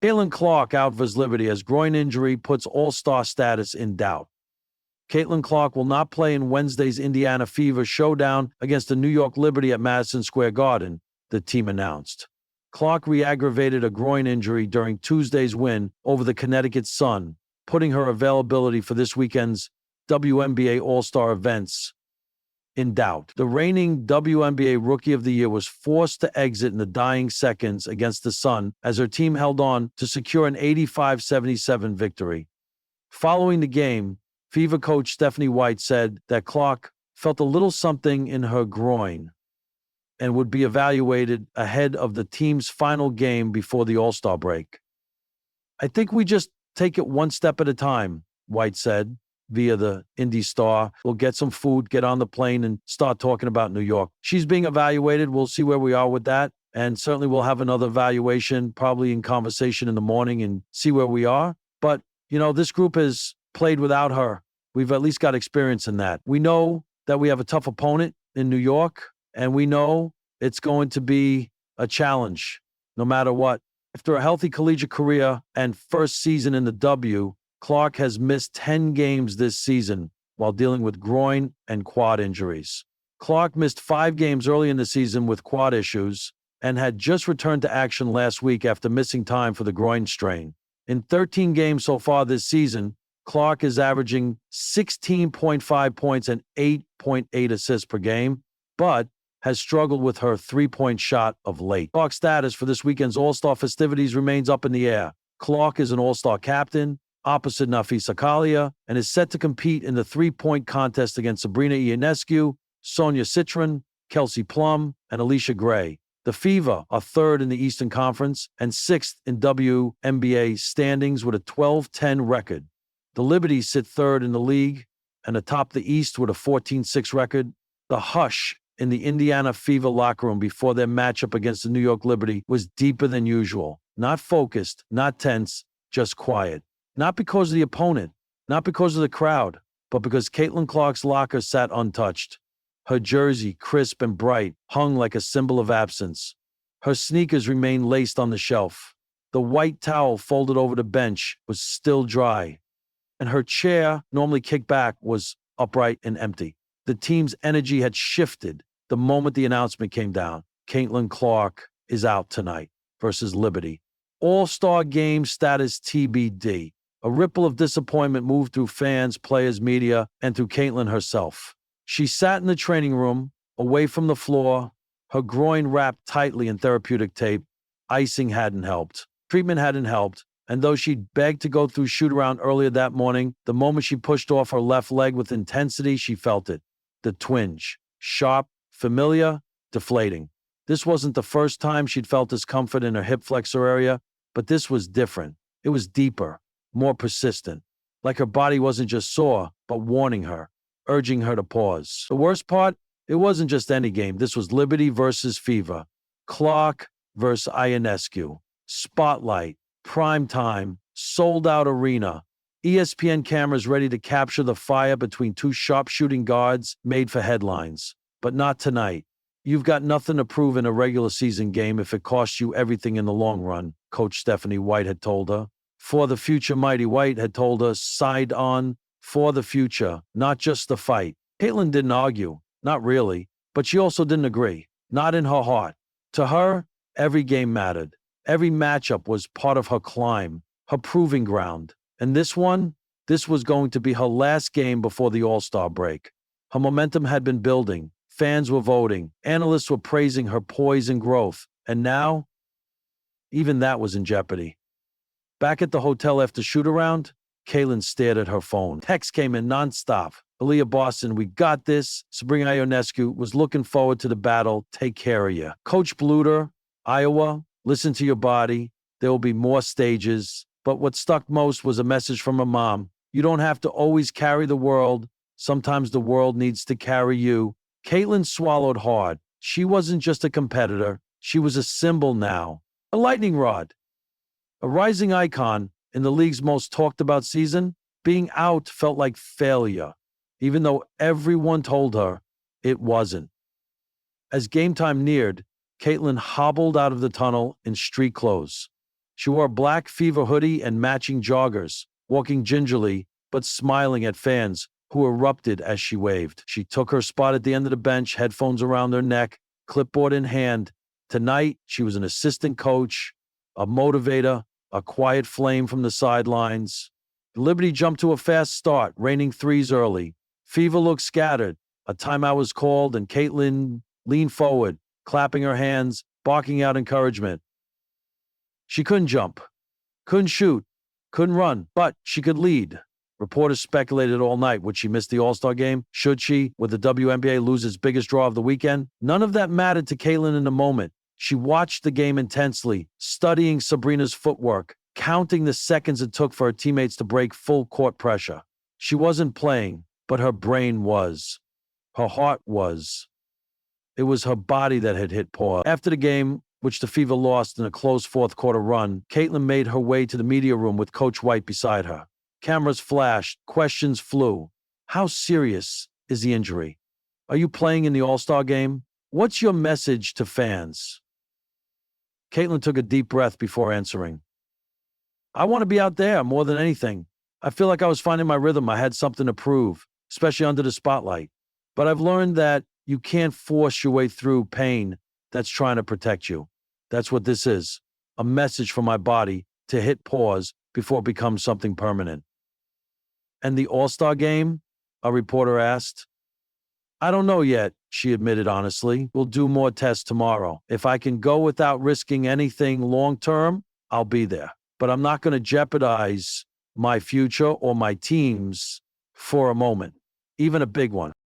Caitlin Clark out vs. Liberty as groin injury puts All-Star status in doubt. Caitlin Clark will not play in Wednesday's Indiana Fever showdown against the New York Liberty at Madison Square Garden, the team announced. Clark reaggravated a groin injury during Tuesday's win over the Connecticut Sun, putting her availability for this weekend's WNBA All-Star events in doubt. The reigning WNBA Rookie of the Year was forced to exit in the dying seconds against the Sun as her team held on to secure an 85-77 victory. Following the game, Fever coach Stephanie White said that Clark felt a little something in her groin and would be evaluated ahead of the team's final game before the All-Star break. "I think we just take it one step at a time," White said via the Indy Star. "We'll get some food, get on the plane, and start talking about New York. She's being evaluated. We'll see where we are with that. And certainly we'll have another evaluation, probably in conversation in the morning, and see where we are. But, this group has played without her. We've at least got experience in that. We know that we have a tough opponent in New York, and we know it's going to be a challenge no matter what." After a healthy collegiate career and first season in the W, Clark has missed 10 games this season while dealing with groin and quad injuries. Clark missed 5 games early in the season with quad issues and had just returned to action last week after missing time for the groin strain. In 13 games so far this season, Clark is averaging 16.5 points and 8.8 assists per game, but has struggled with her three-point shot of late. Clark's status for this weekend's All-Star festivities remains up in the air. Clark is an All-Star captain, opposite Nafisa Kalia, and is set to compete in the three-point contest against Sabrina Ionescu, Sonia Citron, Kelsey Plum, and Alicia Gray. The Fever are third in the Eastern Conference and sixth in WNBA standings with a 12-10 record. The Liberty sit third in the league and atop the East with a 14-6 record. The hush in the Indiana Fever locker room before their matchup against the New York Liberty was deeper than usual. Not focused, not tense, just quiet. Not because of the opponent, not because of the crowd, but because Caitlin Clark's locker sat untouched. Her jersey, crisp and bright, hung like a symbol of absence. Her sneakers remained laced on the shelf. The white towel folded over the bench was still dry, and her chair, normally kicked back, was upright and empty. The team's energy had shifted the moment the announcement came down. Caitlin Clark is out tonight versus Liberty. All-Star game status TBD. A ripple of disappointment moved through fans, players, media, and through Caitlin herself. She sat in the training room, away from the floor, her groin wrapped tightly in therapeutic tape. Icing hadn't helped. Treatment hadn't helped. And though she'd begged to go through shoot-around earlier that morning, the moment she pushed off her left leg with intensity, she felt it. The twinge. Sharp, familiar, deflating. This wasn't the first time she'd felt discomfort in her hip flexor area, but this was different. It was deeper, more persistent. Like her body wasn't just sore, but warning her, urging her to pause. The worst part? It wasn't just any game. This was Liberty versus Fever. Clark versus Ionescu. Spotlight. Prime time, sold-out arena, ESPN cameras ready to capture the fire between two sharpshooting guards made for headlines. But not tonight. You've got nothing to prove in a regular season game if it costs you everything in the long run, Coach Stephanie White had told her. For the future, Mighty White had told her, side on, for the future, not just the fight. Caitlin didn't argue, not really, but she also didn't agree, not in her heart. To her, every game mattered. Every matchup was part of her climb, her proving ground. And this was going to be her last game before the All-Star break. Her momentum had been building. Fans were voting. Analysts were praising her poise and growth. And now, even that was in jeopardy. Back at the hotel after shoot-around, Caitlin stared at her phone. Texts came in nonstop. Aaliyah Boston, we got this. Sabrina Ionescu was looking forward to the battle. Take care of you. Coach Bluter, Iowa, listen to your body. There will be more stages. But what stuck most was a message from her mom. You don't have to always carry the world. Sometimes the world needs to carry you. Caitlin swallowed hard. She wasn't just a competitor. She was a symbol now. A lightning rod. A rising icon in the league's most talked about season. Being out felt like failure, even though everyone told her it wasn't. As game time neared, Caitlin hobbled out of the tunnel in street clothes. She wore a black Fever hoodie and matching joggers, walking gingerly but smiling at fans who erupted as she waved. She took her spot at the end of the bench, headphones around her neck, clipboard in hand. Tonight, she was an assistant coach, a motivator, a quiet flame from the sidelines. Liberty jumped to a fast start, raining threes early. Fever looked scattered. A timeout was called, and Caitlin leaned forward, clapping her hands, barking out encouragement. She couldn't jump, couldn't shoot, couldn't run, but she could lead. Reporters speculated all night. Would she miss the All-Star game? Should she? Would the WNBA lose its biggest draw of the weekend? None of that mattered to Caitlin in the moment. She watched the game intensely, studying Sabrina's footwork, counting the seconds it took for her teammates to break full court pressure. She wasn't playing, but her brain was. Her heart was. It was her body that had hit pause. After the game, which the Fever lost in a close fourth-quarter run, Caitlin made her way to the media room with Coach White beside her. Cameras flashed, questions flew. How serious is the injury? Are you playing in the All-Star game? What's your message to fans? Caitlin took a deep breath before answering. I want to be out there more than anything. I feel like I was finding my rhythm. I had something to prove, especially under the spotlight. But I've learned that you can't force your way through pain that's trying to protect you. That's what this is, a message from my body to hit pause before it becomes something permanent. And the All-Star game? A reporter asked. I don't know yet, she admitted honestly. We'll do more tests tomorrow. If I can go without risking anything long-term, I'll be there. But I'm not going to jeopardize my future or my team's for a moment, even a big one.